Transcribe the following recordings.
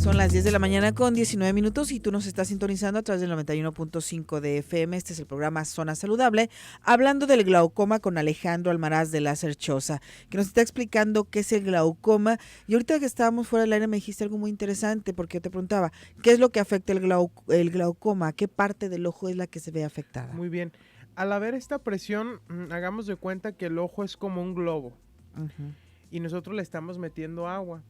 Son las 10 de la mañana con 19 minutos y tú nos estás sintonizando a través del 91.5 de FM. Este es el programa Zona Saludable, hablando del glaucoma con Alejandro Almaraz de Láser Choza, que nos está explicando qué es el glaucoma. Y ahorita que estábamos fuera del aire me dijiste algo muy interesante, porque yo te preguntaba, ¿qué es lo que afecta el glaucoma? ¿Qué parte del ojo es la que se ve afectada? Muy bien. Al haber esta presión, hagamos de cuenta que el ojo es como un globo Ujú. y nosotros le estamos metiendo agua.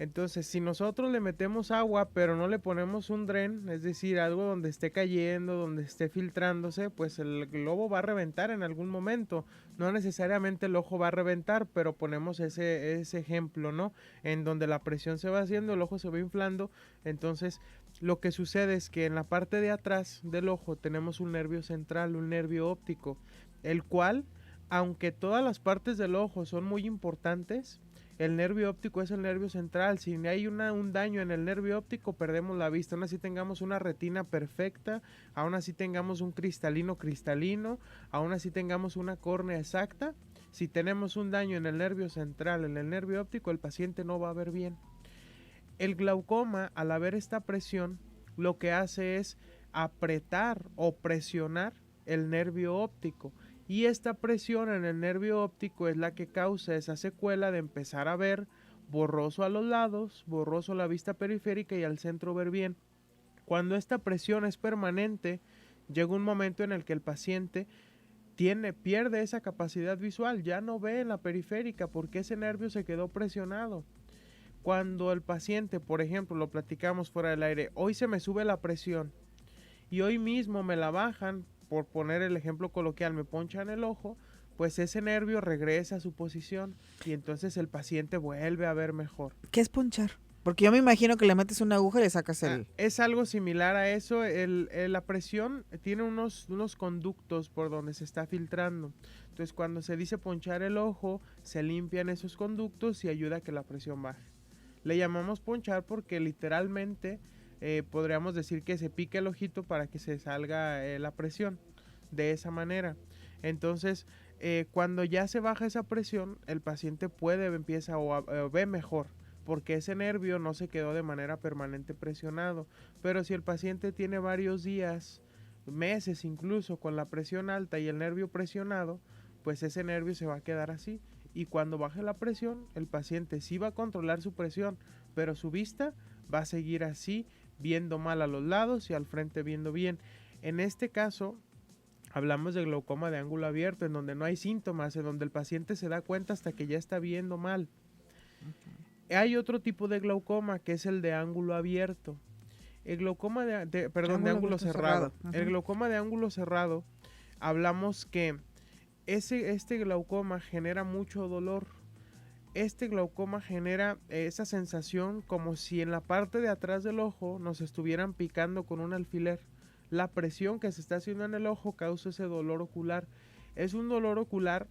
Entonces, si nosotros le metemos agua, pero no le ponemos un dren, es decir, algo donde esté cayendo, donde esté filtrándose, pues el globo va a reventar en algún momento. No necesariamente el ojo va a reventar, pero ponemos ese ejemplo, ¿no? En donde la presión se va haciendo, el ojo se va inflando. Entonces, lo que sucede es que en la parte de atrás del ojo tenemos un nervio central, un nervio óptico, el cual, aunque todas las partes del ojo son muy importantes, el nervio óptico es el nervio central. Si hay un daño en el nervio óptico, perdemos la vista. Aún así tengamos una retina perfecta, aún así tengamos un cristalino, aún así tengamos una córnea exacta. Si tenemos un daño en el nervio central, en el nervio óptico, el paciente no va a ver bien. El glaucoma, al haber esta presión, lo que hace es apretar o presionar el nervio óptico. Y esta presión en el nervio óptico es la que causa esa secuela de empezar a ver borroso a los lados, borroso a la vista periférica y al centro ver bien. Cuando esta presión es permanente, llega un momento en el que el paciente pierde esa capacidad visual, ya no ve en la periférica porque ese nervio se quedó presionado. Cuando el paciente, por ejemplo, lo platicamos fuera del aire, hoy se me sube la presión y hoy mismo me la bajan, por poner el ejemplo coloquial, me ponchan el ojo, pues ese nervio regresa a su posición y entonces el paciente vuelve a ver mejor. ¿Qué es ponchar? Porque yo me imagino que le metes una aguja y le sacas el... Es algo similar a eso. La presión tiene unos conductos por donde se está filtrando. Entonces cuando se dice ponchar el ojo, se limpian esos conductos y ayuda a que la presión baje. Le llamamos ponchar porque literalmente podríamos decir que se pica el ojito para que se salga la presión de esa manera. Entonces cuando ya se baja esa presión, el paciente empieza o ve mejor, porque ese nervio no se quedó de manera permanente presionado. Pero si el paciente tiene varios días, meses incluso, con la presión alta y el nervio presionado, pues ese nervio se va a quedar así. Y cuando baje la presión, el paciente sí va a controlar su presión, pero su vista va a seguir así, viendo mal a los lados y al frente viendo bien. En este caso, hablamos de glaucoma de ángulo abierto, en donde no hay síntomas, en donde el paciente se da cuenta hasta que ya está viendo mal. Hay otro tipo de glaucoma que es el de ángulo abierto. El glaucoma de ángulo cerrado. El glaucoma de ángulo cerrado, hablamos que este glaucoma genera mucho dolor. Este glaucoma genera esa sensación como si en la parte de atrás del ojo nos estuvieran picando con un alfiler. La presión que se está haciendo en el ojo causa ese dolor ocular. Es un dolor ocular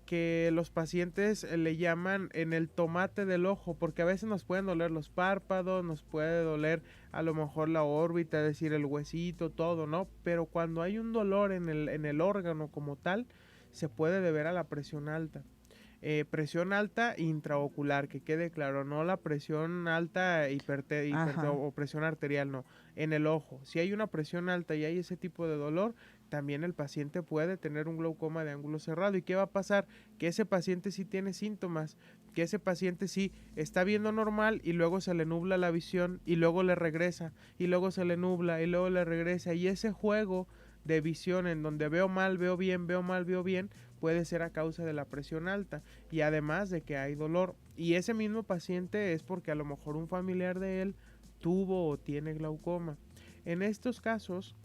que los pacientes le llaman en el tomate del ojo, porque a veces nos pueden doler los párpados, nos puede doler a lo mejor la órbita, es decir, el huesito, todo, ¿no? Pero cuando hay un dolor en el órgano como tal, se puede deber a la presión alta. Presión alta intraocular, que quede claro, no la presión alta o presión arterial, no, en el ojo. Si hay una presión alta y hay ese tipo de dolor, también el paciente puede tener un glaucoma de ángulo cerrado. ¿Y qué va a pasar? Que ese paciente sí tiene síntomas, que ese paciente sí está viendo normal y luego se le nubla la visión y luego le regresa y luego se le nubla y luego le regresa, y ese juego de visión en donde veo mal, veo bien, veo mal, veo bien, puede ser a causa de la presión alta y además de que hay dolor. Y ese mismo paciente es porque a lo mejor un familiar de él tuvo o tiene glaucoma. En estos casos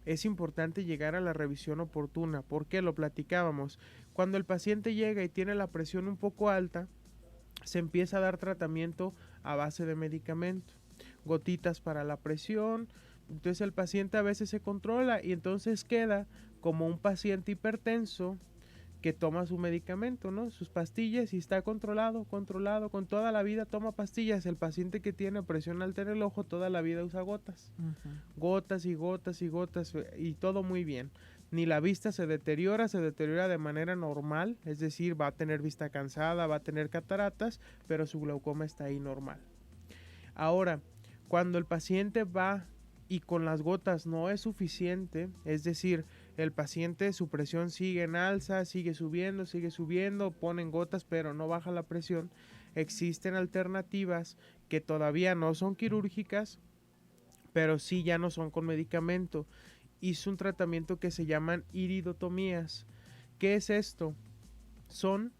es importante llegar a la revisión oportuna, porque lo platicábamos. Cuando el paciente llega y tiene la presión un poco alta, se empieza a dar tratamiento a base de medicamento, gotitas para la presión. Entonces el paciente a veces se controla y entonces queda como un paciente hipertenso que toma su medicamento, ¿no? Sus pastillas, y está controlado, con toda la vida toma pastillas. El paciente que tiene presión alta en el ojo toda la vida usa gotas, gotas y gotas y gotas, y todo muy bien. Ni la vista se deteriora de manera normal, es decir, va a tener vista cansada, va a tener cataratas, pero su glaucoma está ahí normal. Ahora, Cuando el paciente va y con las gotas no es suficiente, es decir, el paciente su presión sigue en alza, sigue subiendo, ponen gotas pero no baja la presión, existen alternativas que todavía no son quirúrgicas, pero sí ya no son con medicamento. Y es un tratamiento que se llaman iridotomías. ¿Qué es esto? Son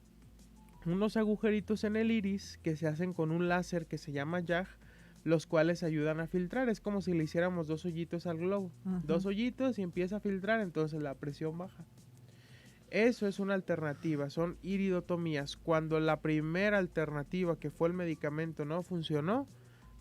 unos agujeritos en el iris que se hacen con un láser que se llama YAG, los cuales ayudan a filtrar. Es como si le hiciéramos 2 hoyitos al globo. 2 hoyitos y empieza a filtrar, entonces la presión baja. Eso es una alternativa, son iridotomías. Cuando la primera alternativa, que fue el medicamento, no funcionó,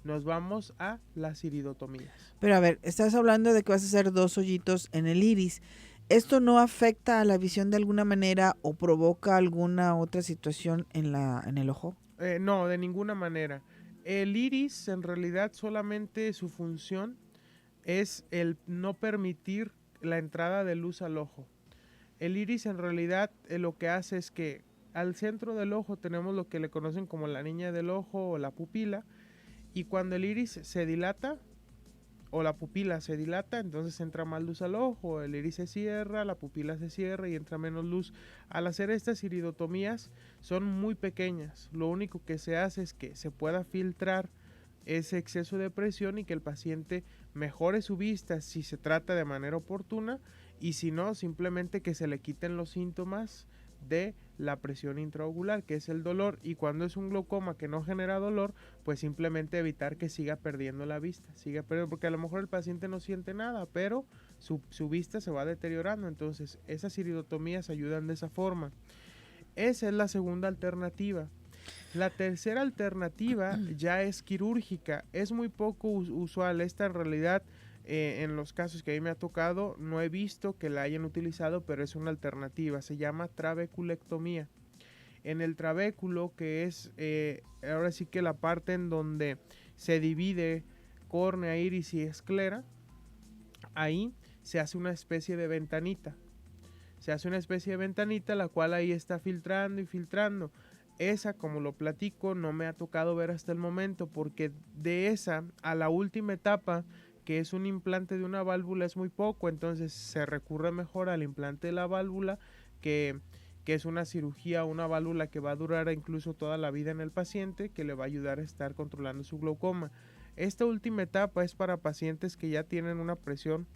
nos vamos a las iridotomías. Pero a ver, estás hablando de que vas a hacer 2 hoyitos en el iris. ¿Esto no afecta a la visión de alguna manera o provoca alguna otra situación en el ojo? No, de ninguna manera. El iris, en realidad, solamente su función es el no permitir la entrada de luz al ojo. El iris, en realidad, lo que hace es que al centro del ojo tenemos lo que le conocen como la niña del ojo o la pupila, y cuando el iris se dilata o la pupila se dilata, entonces entra más luz al ojo, el iris se cierra, la pupila se cierra y entra menos luz. Al hacer estas iridotomías son muy pequeñas, lo único que se hace es que se pueda filtrar ese exceso de presión y que el paciente mejore su vista si se trata de manera oportuna, y si no, simplemente que se le quiten los síntomas de la presión intraocular, que es el dolor, y cuando es un glaucoma que no genera dolor, pues simplemente evitar que siga perdiendo la vista, porque a lo mejor el paciente no siente nada, pero su vista se va deteriorando. Entonces esas iridotomías ayudan de esa forma. Esa es la segunda alternativa. La tercera alternativa ya es quirúrgica, es muy poco usual. Esta en realidad, en los casos que a mí me ha tocado, no he visto que la hayan utilizado, pero es una alternativa, se llama trabeculectomía. En el trabéculo, que es ahora sí que la parte en donde se divide córnea, iris y esclera, ahí se hace una especie de ventanita. La cual ahí está filtrando y filtrando. Esa, como lo platico, no me ha tocado ver hasta el momento, porque de esa a la última etapa, que es un implante de una válvula, es muy poco. Entonces se recurre mejor al implante de la válvula, que es una cirugía, una válvula que va a durar incluso toda la vida en el paciente, que le va a ayudar a estar controlando su glaucoma. Esta última etapa es para pacientes que ya tienen una presión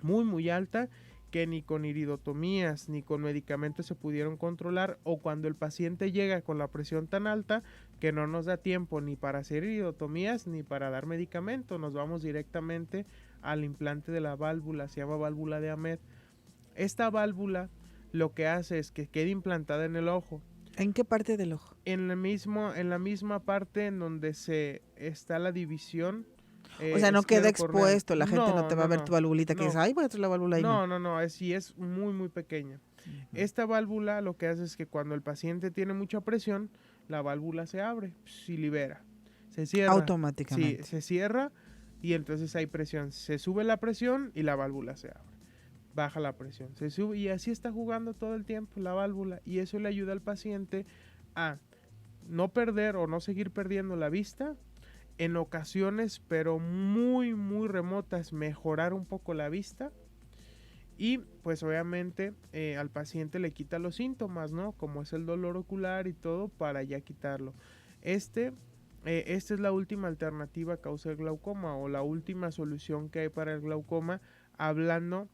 muy alta, que ni con iridotomías ni con medicamentos se pudieron controlar, o cuando el paciente llega con la presión tan alta que no nos da tiempo ni para hacer iridotomías ni para dar medicamento, nos vamos directamente al implante de la válvula, se llama válvula de Ahmed. Esta válvula lo que hace es que quede implantada en el ojo. ¿En qué parte del ojo? En la misma parte en donde está la división. O sea, no queda Esclerocorneal. expuesto, la gente no te va a ver tu valvulita que dice, ay, voy a traer la válvula ahí. No, es muy pequeña. Esta válvula lo que hace es que cuando el paciente tiene mucha presión, la válvula se abre y libera. Se cierra. Automáticamente. Sí, se cierra y entonces hay presión. Se sube la presión y la válvula se abre. Baja la presión, se sube, y así está jugando todo el tiempo la válvula, y eso le ayuda al paciente a no perder o no seguir perdiendo la vista. En ocasiones, pero muy remotas, mejorar un poco la vista, y pues obviamente al paciente le quita los síntomas, ¿no? Como es el dolor ocular y todo, para ya quitarlo. Esta es la última alternativa a causa del glaucoma, o la última solución que hay para el glaucoma, hablando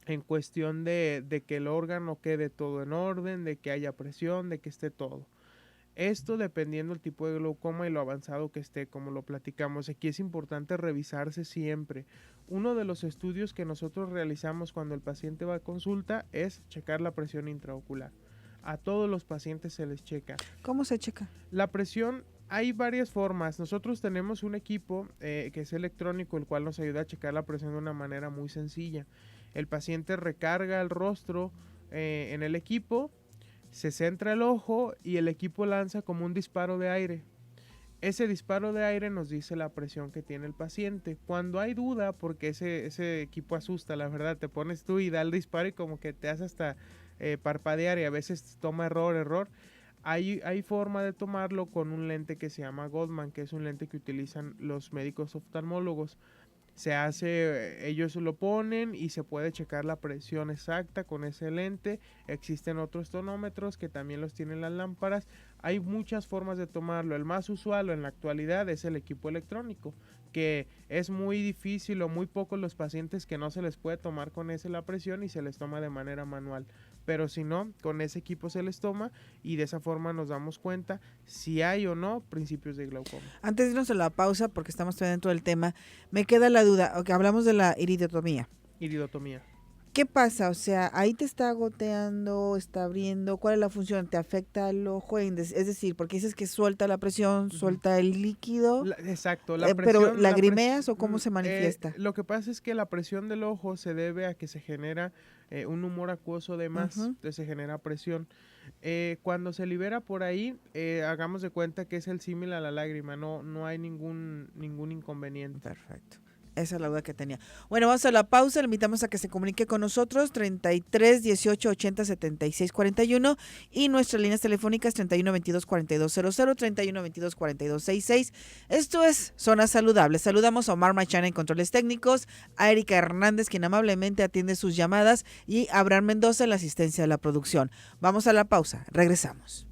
en cuestión de que el órgano quede todo en orden, de que haya presión, de que esté todo. Esto dependiendo del tipo de glaucoma y lo avanzado que esté, como lo platicamos. Aquí es importante revisarse siempre. Uno de los estudios que nosotros realizamos cuando el paciente va a consulta es checar la presión intraocular. A todos los pacientes se les checa. ¿Cómo se checa? La presión, hay varias formas. Nosotros tenemos un equipo que es electrónico, el cual nos ayuda a checar la presión de una manera muy sencilla. El paciente recarga el rostro en el equipo, se centra el ojo y el equipo lanza como un disparo de aire. Ese disparo de aire nos dice la presión que tiene el paciente. Cuando hay duda, porque ese equipo asusta, la verdad, te pones tú y da el disparo y como que te hace hasta parpadear, y a veces toma error. Hay forma de tomarlo con un lente que se llama Goldman, que es un lente que utilizan los médicos oftalmólogos. Ellos lo ponen y se puede checar la presión exacta con ese lente. Existen otros tonómetros que también los tienen las lámparas. Hay muchas formas de tomarlo. El más usual en la actualidad es el equipo electrónico, que es muy difícil o muy pocos los pacientes que no se les puede tomar con ese la presión y se les toma de manera manual. Pero si no, con ese equipo se les toma y de esa forma nos damos cuenta si hay o no principios de glaucoma. Antes de irnos a la pausa, porque estamos todavía dentro del tema, me queda la duda, okay, hablamos de la iridotomía. Iridotomía. ¿Qué pasa? O sea, ahí te está goteando, está abriendo, ¿cuál es la función? ¿Te afecta el ojo? Es decir, porque dices que suelta la presión, suelta el líquido. Exacto, la presión. ¿Pero lagrimeas o cómo se manifiesta? Lo que pasa es que la presión del ojo se debe a que se genera un humor acuoso de más, entonces se genera presión. Cuando se libera por ahí, hagamos de cuenta que es el símil a la lágrima, no hay ningún inconveniente. Perfecto. Esa es la duda que tenía. Bueno, vamos a la pausa. Le invitamos a que se comunique con nosotros 33 18 80 76 41 y nuestras líneas telefónicas 31 22 42 00, 31 22 42 66. Esto es Zona Saludable. Saludamos a Omar Machana en controles técnicos, a Erika Hernández, quien amablemente atiende sus llamadas, y a Abraham Mendoza en la asistencia de la producción. Vamos a la pausa. Regresamos.